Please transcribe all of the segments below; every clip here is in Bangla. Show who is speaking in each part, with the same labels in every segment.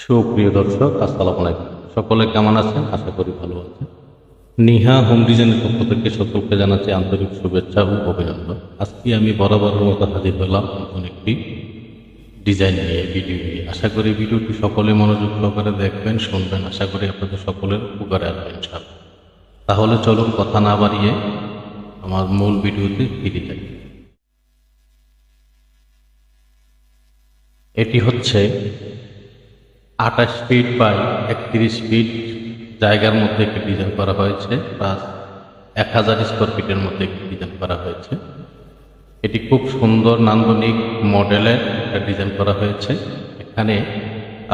Speaker 1: সুপ্রিয় দর্শক, আসসালামু আলাইকুম। সকলে কেমন আছেন? আশা করি ভালো আছেন। নিহা হোম ডিজাইনের পক্ষ থেকে সকলকে জানাচ্ছি আন্তরিক শুভেচ্ছা ও অভিনন্দন। আজকে আমি বরাবরের মতো হাজির হলাম নতুন একটি ডিজাইন নিয়ে, ভিডিও নিয়ে। আশা করি ভিডিওটি সকলে মনোযোগ সহকারে দেখবেন, শুনবেন। আশা করি আপনাদের সকলের উপকারে আসবে ইনশাআল্লাহ। তাহলে চলুন কথা না বাড়িয়ে আমার মূল ভিডিওতে ফিরে যাই। এটি হচ্ছে 28 ফিট বাই 31 ফিট জায়গার মধ্যে একটি ডিজাইন করা হয়েছে, প্লাস 1000 স্কোয়ার ফিটের মধ্যে একটি ডিজাইন করা হয়েছে। এটি খুব সুন্দর নান্দনিক মডেলের একটা ডিজাইন করা হয়েছে। এখানে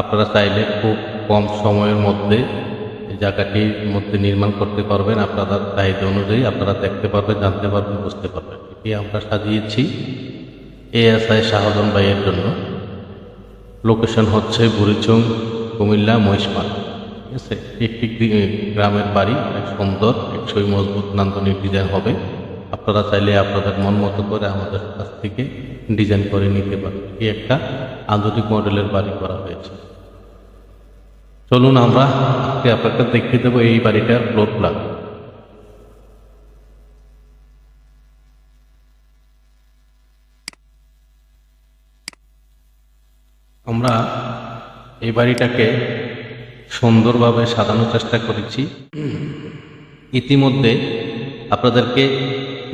Speaker 1: আপনারা চাইলে খুব কম সময়ের মধ্যে এই জায়গাটির মধ্যে নির্মাণ করতে পারবেন। আপনাদের চাহিদা অনুযায়ী আপনারা দেখতে পারবেন, জানতে পারবেন, বুঝতে পারবেন। এটি আমরা সাজিয়েছি ASI শাহজাহান ভাইয়ের জন্য। লোকেশন হচ্ছে বুড়িচং, কুমিল্লা, মহিষমাল। ঠিক আছে, একটি গ্রামের বাড়ি, এক সুন্দর, একশোই মজবুত নান্দনিক ডিজাইন হবে। আপনারা চাইলে আপনাদের মন মতো করে আমাদের কাছ থেকে ডিজাইন করে নিতে পারেন। এটি একটা আধুনিক মডেলের বাড়ি করা হয়েছে। চলুন আমরা আজকে আপনাকে দেখিয়ে দেবো এই বাড়িটার ফ্লোর প্ল্যান। আমরা এই বাড়িটাকে সুন্দরভাবে সাজানোর চেষ্টা করেছি। ইতিমধ্যে আপনাদেরকে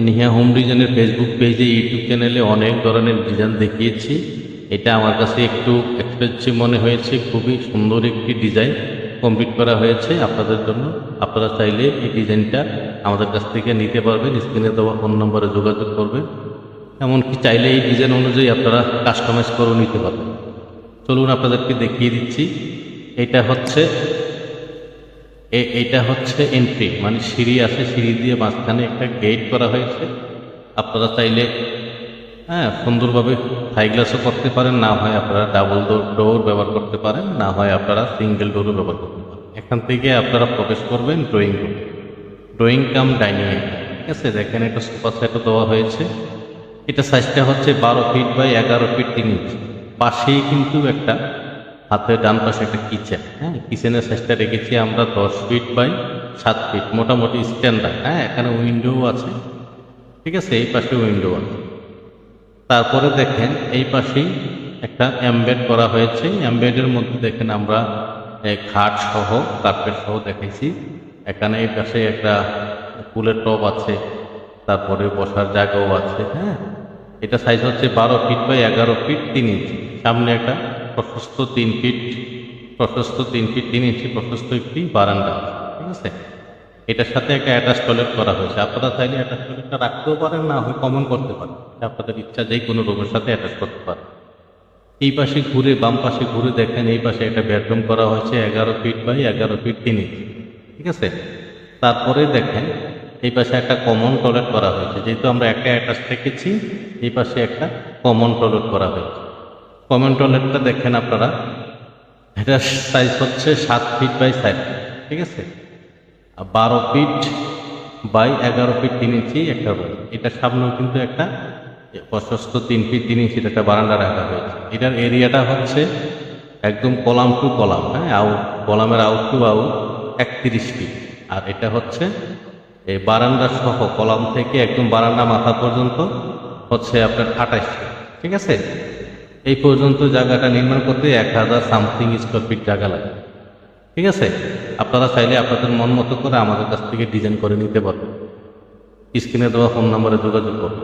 Speaker 1: নিহা হোম ডিজাইনের ফেসবুক পেজে, ইউটিউব চ্যানেলে অনেক ধরনের ডিজাইন দেখিয়েছি। এটা আমার কাছে একটু এক্সপেন্সিভ মনে হয়েছে। খুবই সুন্দর একটি ডিজাইন কমপ্লিট করা হয়েছে আপনাদের জন্য। আপনারা চাইলে এই ডিজাইনটা আমাদের কাছ থেকে নিতে পারবেন। স্ক্রিনে দেওয়া ফোন নম্বরে যোগাযোগ করবেন। এমনকি চাইলে এই ডিজাইন অনুযায়ী আপনারা কাস্টমাইজ করেও নিতে পারবেন। চলুন আপনাদেরকে দেখিয়ে দিচ্ছি। এইটা হচ্ছে এন্ট্রি, মানে সিঁড়ি আছে, সিঁড়ি দিয়ে মাঝখানে একটা গেট করা হয়েছে। আপনারা চাইলে সুন্দরভাবে থাই গ্লাসও করতে পারেন, না হয় আপনারা ডাবল ডোর ব্যবহার করতে পারেন, না হয় আপনারা সিঙ্গেল ডোরও ব্যবহার করতে পারেন। এখান থেকে আপনারা প্রবেশ করবেন drawing room, drawing cum dining. ঠিক আছে, দেখেন একটা সোফা সেটও দেওয়া হয়েছে। এটা সাইজটা হচ্ছে 12 ফিট বাই 11 ফিট 3 ইঞ্চি। পাশেই কিন্তু একটা হাতে ডান পাশে একটা কিচেন। কিচেনের সাইজটা রেখেছি আমরা 10 ফিট বাই 7 ফিট, মোটামুটি স্ট্যান্ডার্ড। এখানে উইন্ডো আছে। ঠিক আছে, এই পাশে উইন্ডো আছে। তারপরে দেখেন এই পাশেই একটা এমবেড করা হয়েছে। এমবেডের মধ্যে দেখেন আমরা খাট সহ, কার্পেট সহ দেখাইছি। এখানে এই পাশে একটা ফুলের টব আছে, তারপরে বসার জায়গাও আছে। এটা সাইজ হচ্ছে 12 ফিট বাই 11 ফিট 3 ইঞ্চি। সামনে একটা প্রশস্ত 3 ফিট 3 ইঞ্চি প্রশস্ত একটি বারান্দা। ঠিক আছে, এটার সাথে একটা অ্যাটাচ টয়লেট করা হয়েছে। আপনারা চাইলে অ্যাটাচ টয়লেটটা রাখতেও পারেন, না হয় কমন করতে পারেন। আপনাদের ইচ্ছা, যে কোনো রুমের সাথে অ্যাটাচ করতে পারেন। এই পাশে ঘুরে, বাম পাশে ঘুরে দেখেন এই পাশে একটা বেডরুম করা হয়েছে 11 ফিট বাই 11 ফিট 3 ইঞ্চি। ঠিক আছে, তারপরে দেখেন এই পাশে একটা কমন টয়লেট করা হয়েছে। যেহেতু আমরা একটা অ্যাটাচ রেখেছি, এই পাশে একটা কমন টয়লেট করা হয়েছে। কমন টয়লেটটা দেখেন আপনারা, এটা সাইজ হচ্ছে 7 ফিট বাই 7 ফিট। ঠিক আছে, 12 ফিট বাই 11 ফিট 3 ইঞ্চি একটা রুম। এটার সামনেও কিন্তু একটা প্রশস্ত 3 ফিট 3 ইঞ্চির একটা বারান্দা রাখা হয়েছে। এটার এরিয়াটা হচ্ছে একদম কলাম টু কলাম, কলামের আউট টু আউট 31 ফিট। আর এটা হচ্ছে এই বারান্দা সহ কলাম থেকে একদম বারান্দা মাথা পর্যন্ত হচ্ছে আপনার 28 ফিট। ঠিক আছে, এই পর্যন্ত জায়গাটা নির্মাণ করতে 1000 সামথিং স্কোয়ার ফিট জায়গা লাগে। ঠিক আছে, আপনারা চাইলে আপনাদের মন মতো করে আমাদের কাছ থেকে ডিজাইন করে নিতে পারবেন। স্ক্রিনে দেওয়া ফোন নম্বরে যোগাযোগ করুন।